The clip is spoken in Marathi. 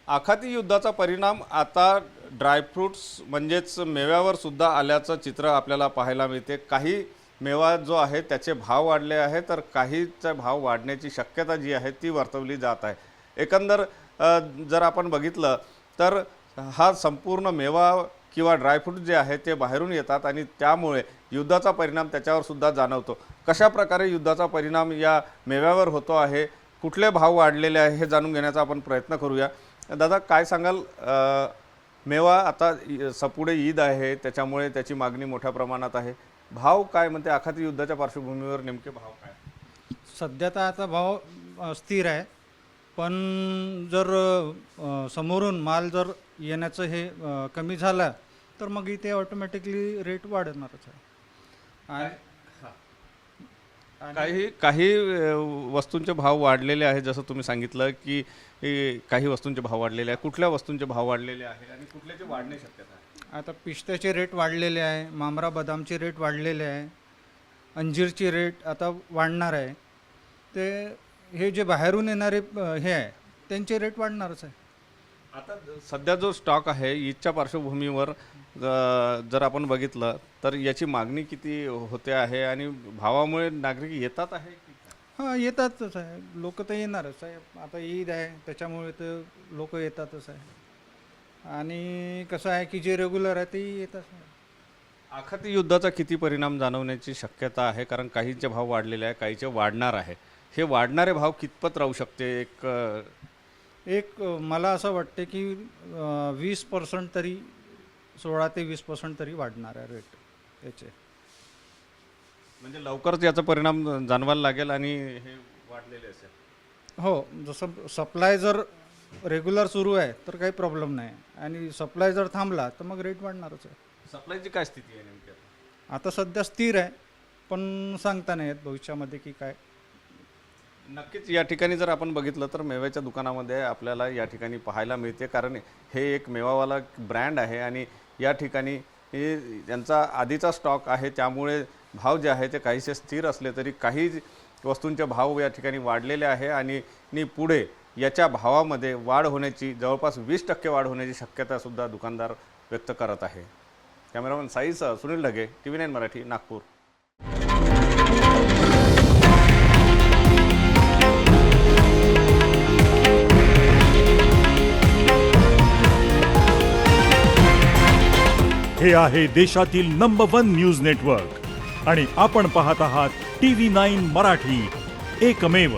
आखाती युद्धाचा परिणाम आता ड्रायफ्रूट्स म्हणजेच मेव्यावर सुद्धा आल्याचं चित्र आपल्याला पाहायला मिळते। काही मेवा जो आहे त्याचे भाव वाढले आहे, तर काहीचा भाव वाढण्याची शक्यता जी आहे ती वर्तवली जात आहे। एकंदर जर आपण बघितलं तर हा संपूर्ण मेवा किंवा ड्रायफ्रूट जे आहे ते बाहेरून येतात आणि त्यामुळे युद्धाचा परिणाम त्याच्यावर सुद्धा जाणवतो। कशा प्रकारे युद्धाचा परिणाम या मेव्यावर होतो आहे, कुठले भाव वाढलेले आहे हे जाणून घेण्याचा आपण प्रयत्न करूया। दादा काय सांगाल, मेवा आता सपुढे ईद आहे त्याच्यामुळे त्याची मागणी मोठ्या प्रमाणात आहे, भाव काय म्हणते आखाती युद्धाच्या पार्श्वभूमीवर नेमके भाव काय? सध्या तर आता भाव स्थिर आहे, पण जर समोरून माल जर येण्याचं हे कमी झालं तर मग इथे ऑटोमॅटिकली रेट वाढणारच आहे। काही वस्तूंचे भाव वाढलेले आहे, जसं तुम्ही सांगितलं की काही वस्तूंचे भाव वाढलेले आहे। कुठल्या वस्तूंचे भाव वाढलेले आहे आणि कुठल्याचे वाढणे शक्यता आहे? आता पिस्त्याचे रेट वाढलेले आहे, मामरा बदामचे रेट वाढलेले आहे, अंजीरची रेट आता वाढणार आहे। ते हे जे बाहेरून येणारे हे आहे त्यांचे रेट वाढणारच आहे। आता सध्या जो स्टॉक आहे ईदच्या पार्श्वभूमीवर जर आपण बघितलं तर याची मागणी किती होते आहे आणि भावामुळे नागरिक येतात आहे की? हां, येतातच आहे, लोक तर येणारच आहे। आता ईद आहे त्याच्यामुळे तर लोक येतातच आहे। आणि कसं आहे की जे रेग्युलर आहे ते येतात आहे। आखाती युद्धाचा किती परिणाम जाणवण्याची शक्यता आहे? कारण काहींचे भाव वाढलेले आहे, काहीचे वाढणार आहे। हे वाढणारे भाव कितपत राहू शकते? एक मला असं वाटते की 20% तरी 16 ते 20% तरी वाढणार आहे रेट याचे। म्हणजे लवकरच याचा परिणाम जाणवायला लागेल आणि हे वाढलेले असेल। हो, जसं सप्लाय जर रेग्युलर सुरू आहे तर काही प्रॉब्लेम नाही, आणि सप्लाय जर थांबला तर मग रेट वाढणारच आहे। सप्लायची काय स्थिती आहे नेमकी? आता सध्या स्थिर आहे, पण सांगता नाही येत भविष्यामध्ये की काय। नक्कीच या ठिकाणी जर आपण बघितलं तर मेव्याच्या दुकानामध्ये आपल्याला या ठिकाणी पाहायला मिळते, कारण हे एक मेवावाला ब्रँड आहे आणि या ठिकाणी यांचा आधीचा स्टॉक आहे, त्यामुळे भाव जे आहे ते काहीसे स्थिर असले तरी काही वस्तूंचे भाव या ठिकाणी वाढलेले आहे आणि पुढे याच्या भावामध्ये वाढ होण्याची जवळपास 20% वाढ होण्याची शक्यतासुद्धा दुकानदार व्यक्त करत आहे। कॅमेरामन साईसह सुनील ढगे, TV9 मराठी, नागपूर। हे आहे देशातील नंबर 1 न्यूज नेटवर्क आणि आपण पाहत आहात TV9 मराठी, एकमेव।